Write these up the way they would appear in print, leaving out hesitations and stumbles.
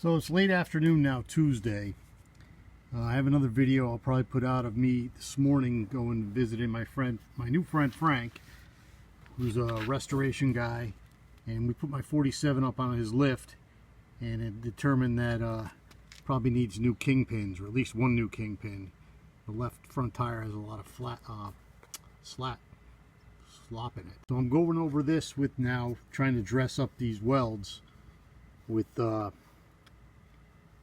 So it's late afternoon now, Tuesday. I have another video I'll probably put out of me this morning going visiting my new friend Frank, who's a restoration guy, and we put my 47 up on his lift, and it determined that probably needs new kingpins, or at least one new kingpin. The left front tire has a lot of slop in it. So I'm going over this with now trying to dress up these welds with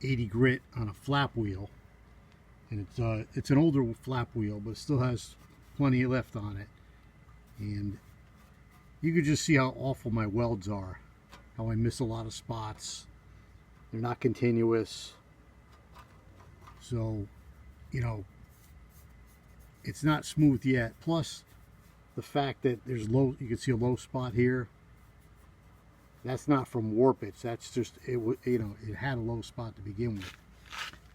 80 grit on a flap wheel, and it's an older flap wheel, but it still has plenty left on it. And you can just see how awful my welds are, how I miss a lot of spots. They're not continuous, so you know it's not smooth yet. Plus the fact that there's you can see a low spot here. That's not from warpage. That's just it had a low spot to begin with.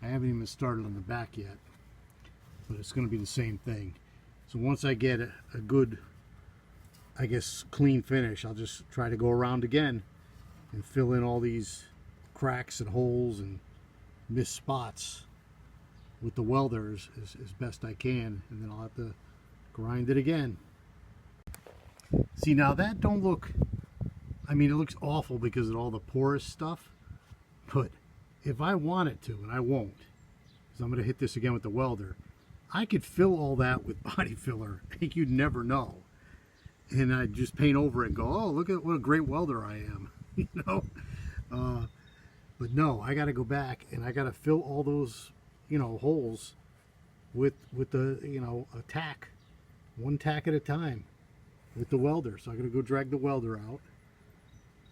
I haven't even started on the back yet, but it's going to be the same thing. So once I get a good, I guess, clean finish, I'll just try to go around again and fill in all these cracks and holes and missed spots with the welders as best I can, and then I'll have to grind it again. See, now that don't look, I mean, it looks awful because of all the porous stuff, but if I wanted to, and I won't, because I'm going to hit this again with the welder, I could fill all that with body filler. I think you'd never know. And I'd just paint over it and go, oh, look at what a great welder I am, you know? But no, I got to go back and I got to fill all those, holes with the, a tack, one tack at a time with the welder. So I got to go drag the welder out,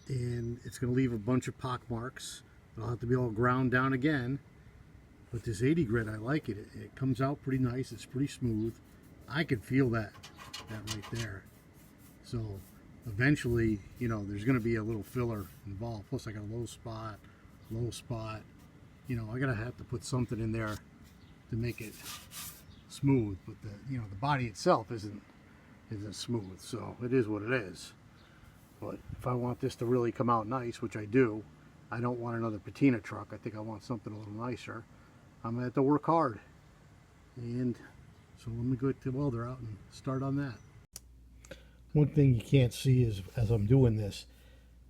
and it's going to leave a bunch of pock marks. I'll have to be all ground down again. But this 80 grit, I like it. It comes out pretty nice. It's pretty smooth. I could feel that right there. So eventually, there's going to be a little filler involved. Plus I got a low spot. I gotta have to put something in there to make it smooth. But the body itself isn't smooth. So it is what it is. But if I want this to really come out nice, which I do, I don't want another patina truck. I think I want something a little nicer. I'm going to have to work hard. And so let me go get the welder out and start on that. One thing you can't see is, as I'm doing this,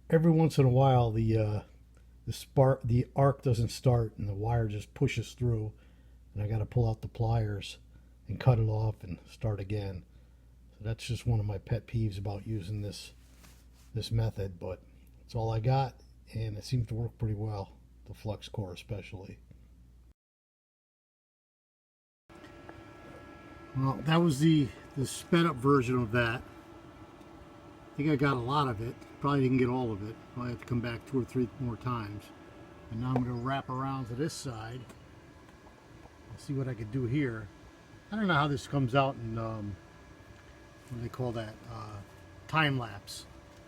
every once in a while the arc doesn't start and the wire just pushes through, and I got to pull out the pliers and cut it off and start again. So that's just one of my pet peeves about using this method, but it's all I got, and it seems to work pretty well, the flux core especially. Well, that was the sped up version of that. I think I got a lot of it. Probably didn't get all of it. Probably have to come back 2 or 3 more times. And now I'm going to wrap around to this side. I'll see what I could do here. I don't know how this comes out in what do they call that? Time lapse.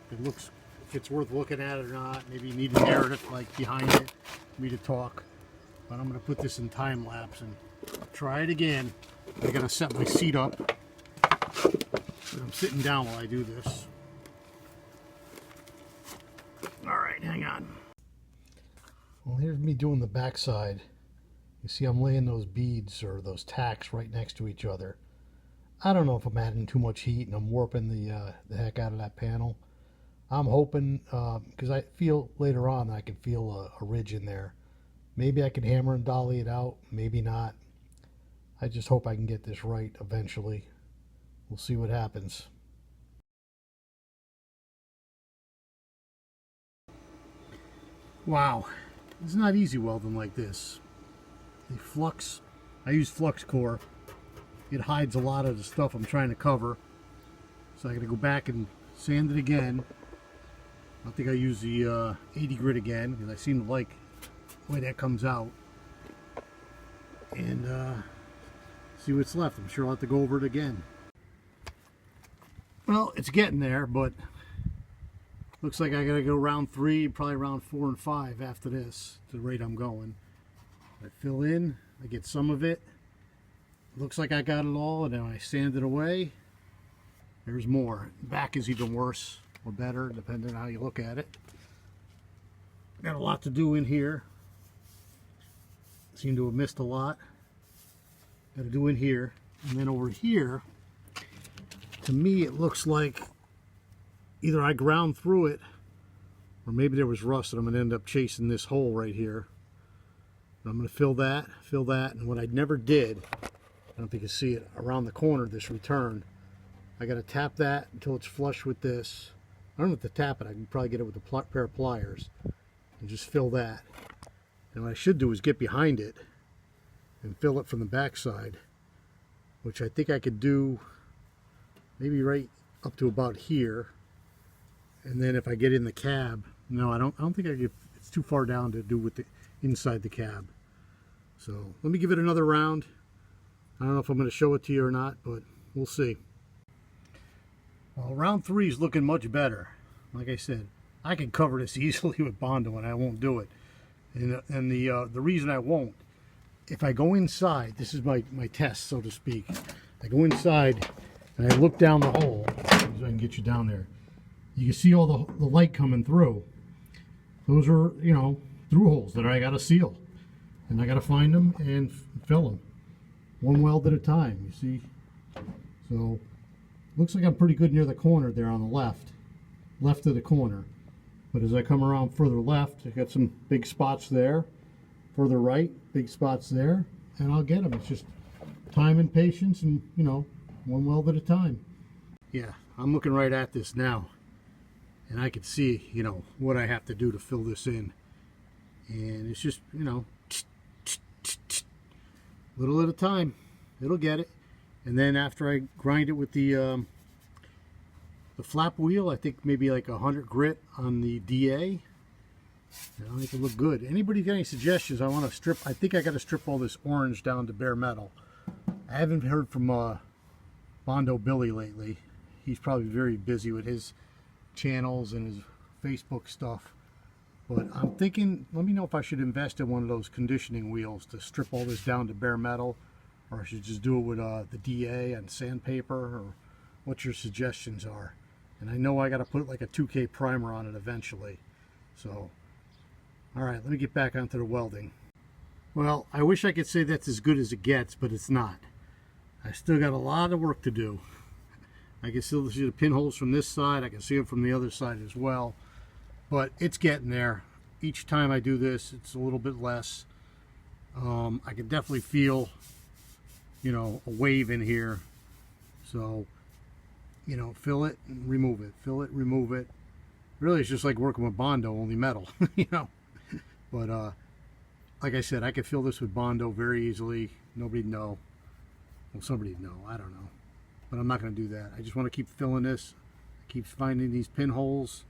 It looks, if it's worth looking at it or not. Maybe you need a narrative like behind it for me to talk. But I'm going to put this in time lapse and try it again. I got to set my seat up. I'm sitting down while I do this. All right, hang on. Well, here's me doing the backside. You see I'm laying those beads or those tacks right next to each other. I don't know if I'm adding too much heat and I'm warping the heck out of that panel. I'm hoping, because I feel later on I can feel a ridge in there. Maybe I can hammer and dolly it out, maybe not. I just hope I can get this right eventually. We'll see what happens. Wow, it's not easy welding like this. The flux, I use flux core. It hides a lot of the stuff I'm trying to cover. So I gotta go back and sand it again. I think I use the 80 grit again because I seem to like the way that comes out. And see what's left. I'm sure I'll have to go over it again. Well, it's getting there, but looks like I gotta go round 3, probably round 4 and 5 after this, the rate I'm going. I fill in, I get some of it. Looks like I got it all, and then I sand it away. There's more. Back is even worse or better, depending on how you look at it. Got a lot to do in here. Seem to have missed a lot. Got to do in here. And then over here, to me it looks like either I ground through it or maybe there was rust and I'm going to end up chasing this hole right here. And I'm going to fill that, and what I never did, I don't think you see it, around the corner, this return, I got to tap that until it's flush with this. I don't have to tap it, I can probably get it with a pair of pliers and just fill that. And what I should do is get behind it and fill it from the back side, which I think I could do maybe right up to about here. And then if I get in the cab, no, I don't think I get, it's too far down to do with the inside the cab. So let me give it another round. I don't know if I'm going to show it to you or not, but we'll see. Well, round 3 is looking much better. Like I said, I can cover this easily with Bondo, and I won't do it. And the reason I won't, if I go inside, this is my test, so to speak. I go inside and I look down the hole, so I can get you down there. You can see all the light coming through. Those are, you know, through holes that I got to seal. And I got to find them and fill them. One weld at a time, you see. So, looks like I'm pretty good near the corner there on the left of the corner. But as I come around further left, I got some big spots there. Further right, big spots there. And I'll get them. It's just time and patience and, you know, one weld at a time. Yeah, I'm looking right at this now. And I can see, you know, what I have to do to fill this in. And it's just, you know, little at a time. It'll get it. And then after I grind it with the flap wheel, I think maybe like 100 grit on the DA, that'll make it look good. Anybody got any suggestions? I want to strip, I think I got to strip all this orange down to bare metal. I haven't heard from Bondo Billy lately. He's probably very busy with his channels and his Facebook stuff. But I'm thinking, let me know if I should invest in one of those conditioning wheels to strip all this down to bare metal, or I should just do it with the DA and sandpaper, or what your suggestions are. And I know I got to put like a 2K primer on it eventually. So, all right, let me get back onto the welding. Well, I wish I could say that's as good as it gets, but it's not. I still got a lot of work to do. I can still see the pinholes from this side. I can see them from the other side as well. But it's getting there. Each time I do this, it's a little bit less. I can definitely feel, you know, a wave in here. So, you know, fill it and remove it. Fill it, remove it. Really, it's just like working with Bondo, only metal, you know. But, like I said, I could fill this with Bondo very easily. Nobody'd know. Well, somebody'd know. I don't know. But I'm not going to do that. I just want to keep filling this. Keep finding these pinholes,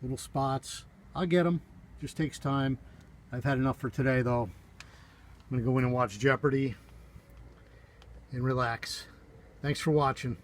little spots. I'll get them. Just takes time. I've had enough for today, though. I'm going to go in and watch Jeopardy and relax. Thanks for watching.